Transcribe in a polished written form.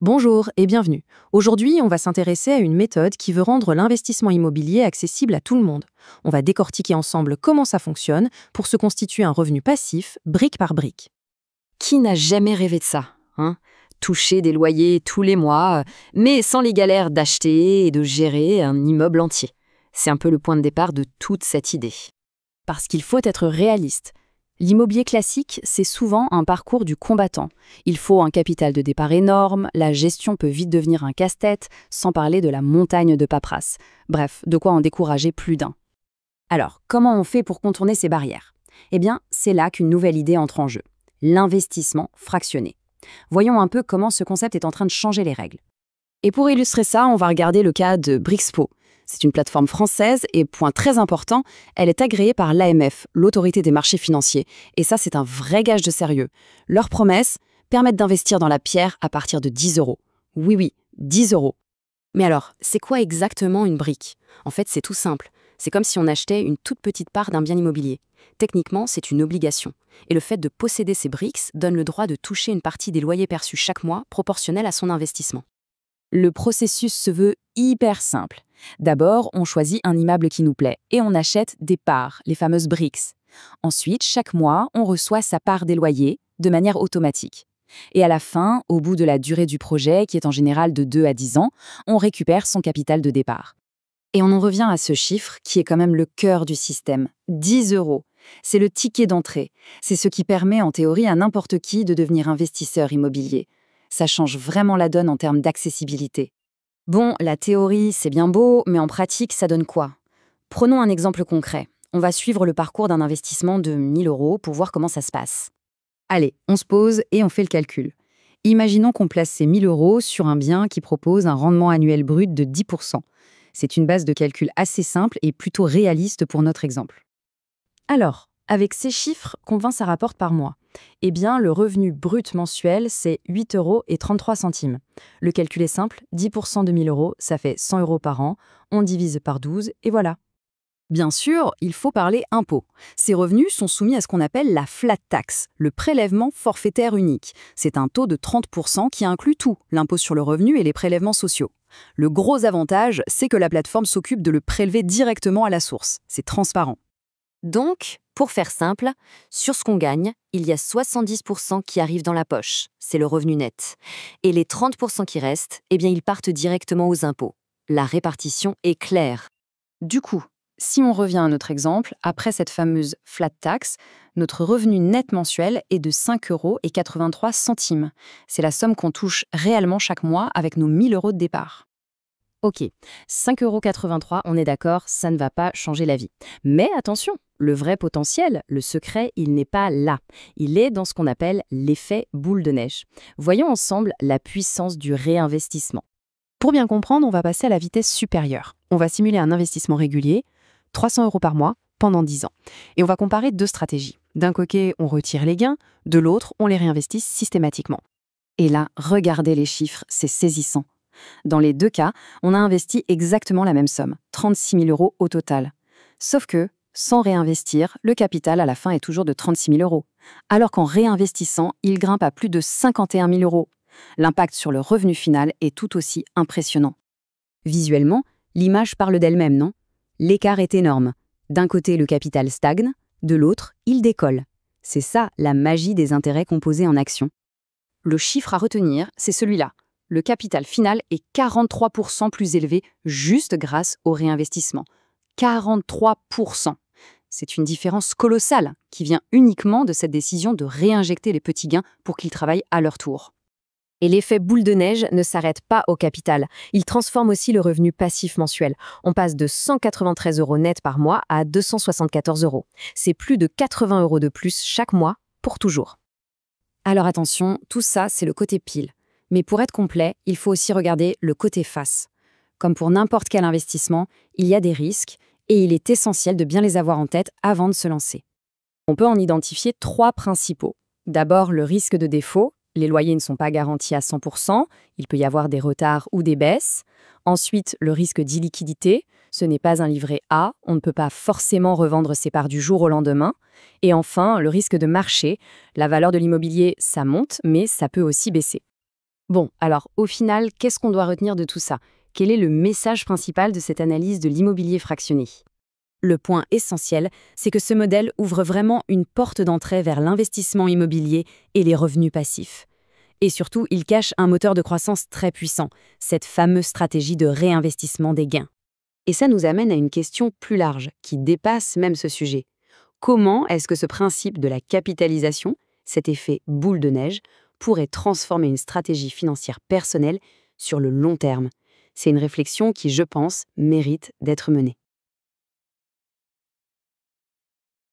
Bonjour et bienvenue. Aujourd'hui, on va s'intéresser à une méthode qui veut rendre l'investissement immobilier accessible à tout le monde. On va décortiquer ensemble comment ça fonctionne pour se constituer un revenu passif, brique par brique. Qui n'a jamais rêvé de ça, hein? Toucher des loyers tous les mois, mais sans les galères d'acheter et de gérer un immeuble entier. C'est un peu le point de départ de toute cette idée. Parce qu'il faut être réaliste. L'immobilier classique, c'est souvent un parcours du combattant. Il faut un capital de départ énorme, la gestion peut vite devenir un casse-tête, sans parler de la montagne de paperasse. Bref, de quoi en décourager plus d'un. Alors, comment on fait pour contourner ces barrières? Eh bien, c'est là qu'une nouvelle idée entre en jeu. L'investissement fractionné. Voyons un peu comment ce concept est en train de changer les règles. Et pour illustrer ça, on va regarder le cas de Brixpo. C'est une plateforme française et, point très important, elle est agréée par l'AMF, l'autorité des marchés financiers. Et ça, c'est un vrai gage de sérieux. Leurs promesses permettent d'investir dans la pierre à partir de 10 euros. Oui, 10 euros. Mais alors, c'est quoi exactement une brique? En fait, c'est tout simple. C'est comme si on achetait une toute petite part d'un bien immobilier. Techniquement, c'est une obligation. Et le fait de posséder ces briques donne le droit de toucher une partie des loyers perçus chaque mois proportionnelle à son investissement. Le processus se veut hyper simple. D'abord, on choisit un immeuble qui nous plaît et on achète des parts, les fameuses briques. Ensuite, chaque mois, on reçoit sa part des loyers de manière automatique. Et à la fin, au bout de la durée du projet, qui est en général de 2 à 10 ans, on récupère son capital de départ. Et on en revient à ce chiffre qui est quand même le cœur du système. 10 euros. C'est le ticket d'entrée. C'est ce qui permet en théorie à n'importe qui de devenir investisseur immobilier. Ça change vraiment la donne en termes d'accessibilité. Bon, la théorie, c'est bien beau, mais en pratique, ça donne quoi? Prenons un exemple concret. On va suivre le parcours d'un investissement de 1000 euros pour voir comment ça se passe. Allez, on se pose et on fait le calcul. Imaginons qu'on place ces 1000 euros sur un bien qui propose un rendement annuel brut de 10%. C'est une base de calcul assez simple et plutôt réaliste pour notre exemple. Alors, avec ces chiffres, combien ça rapporte par mois? Eh bien, le revenu brut mensuel, c'est 8,33 euros. Le calcul est simple, 10% de 1000 euros, ça fait 100 euros par an, on divise par 12 et voilà. Bien sûr, il faut parler impôts. Ces revenus sont soumis à ce qu'on appelle la flat tax, le prélèvement forfaitaire unique. C'est un taux de 30% qui inclut tout, l'impôt sur le revenu et les prélèvements sociaux. Le gros avantage, c'est que la plateforme s'occupe de le prélever directement à la source. C'est transparent. Donc, pour faire simple, sur ce qu'on gagne, il y a 70% qui arrivent dans la poche, c'est le revenu net. Et les 30% qui restent, eh bien, ils partent directement aux impôts. La répartition est claire. Du coup, si on revient à notre exemple, après cette fameuse flat tax, notre revenu net mensuel est de 5,83 €. C'est la somme qu'on touche réellement chaque mois avec nos 1000 euros de départ. Ok, 5,83 €, on est d'accord, ça ne va pas changer la vie. Mais attention, le vrai potentiel, le secret, il n'est pas là. Il est dans ce qu'on appelle l'effet boule de neige. Voyons ensemble la puissance du réinvestissement. Pour bien comprendre, on va passer à la vitesse supérieure. On va simuler un investissement régulier, 300 euros par mois, pendant 10 ans. Et on va comparer deux stratégies. D'un côté, on retire les gains, de l'autre, on les réinvestit systématiquement. Et là, regardez les chiffres, c'est saisissant. Dans les deux cas, on a investi exactement la même somme, 36 000 euros au total. Sauf que, sans réinvestir, le capital à la fin est toujours de 36 000 euros. Alors qu'en réinvestissant, il grimpe à plus de 51 000 euros. L'impact sur le revenu final est tout aussi impressionnant. Visuellement, l'image parle d'elle-même, non? L'écart est énorme. D'un côté, le capital stagne, de l'autre, il décolle. C'est ça, la magie des intérêts composés en actions. Le chiffre à retenir, c'est celui-là. Le capital final est 43% plus élevé juste grâce au réinvestissement. 43%. C'est une différence colossale qui vient uniquement de cette décision de réinjecter les petits gains pour qu'ils travaillent à leur tour. Et l'effet boule de neige ne s'arrête pas au capital. Il transforme aussi le revenu passif mensuel. On passe de 193 euros net par mois à 274 euros. C'est plus de 80 euros de plus chaque mois pour toujours. Alors attention, tout ça, c'est le côté pile. Mais pour être complet, il faut aussi regarder le côté face. Comme pour n'importe quel investissement, il y a des risques et il est essentiel de bien les avoir en tête avant de se lancer. On peut en identifier 3 principaux. D'abord, le risque de défaut. Les loyers ne sont pas garantis à 100%, il peut y avoir des retards ou des baisses. Ensuite, le risque d'illiquidité. Ce n'est pas un livret A, on ne peut pas forcément revendre ses parts du jour au lendemain. Et enfin, le risque de marché. La valeur de l'immobilier, ça monte, mais ça peut aussi baisser. Bon, alors au final, qu'est-ce qu'on doit retenir de tout ça? Quel est le message principal de cette analyse de l'immobilier fractionné? Le point essentiel, c'est que ce modèle ouvre vraiment une porte d'entrée vers l'investissement immobilier et les revenus passifs. Et surtout, il cache un moteur de croissance très puissant, cette fameuse stratégie de réinvestissement des gains. Et ça nous amène à une question plus large, qui dépasse même ce sujet. Comment est-ce que ce principe de la capitalisation, cet effet boule de neige, pourrait transformer une stratégie financière personnelle sur le long terme? C'est une réflexion qui, je pense, mérite d'être menée.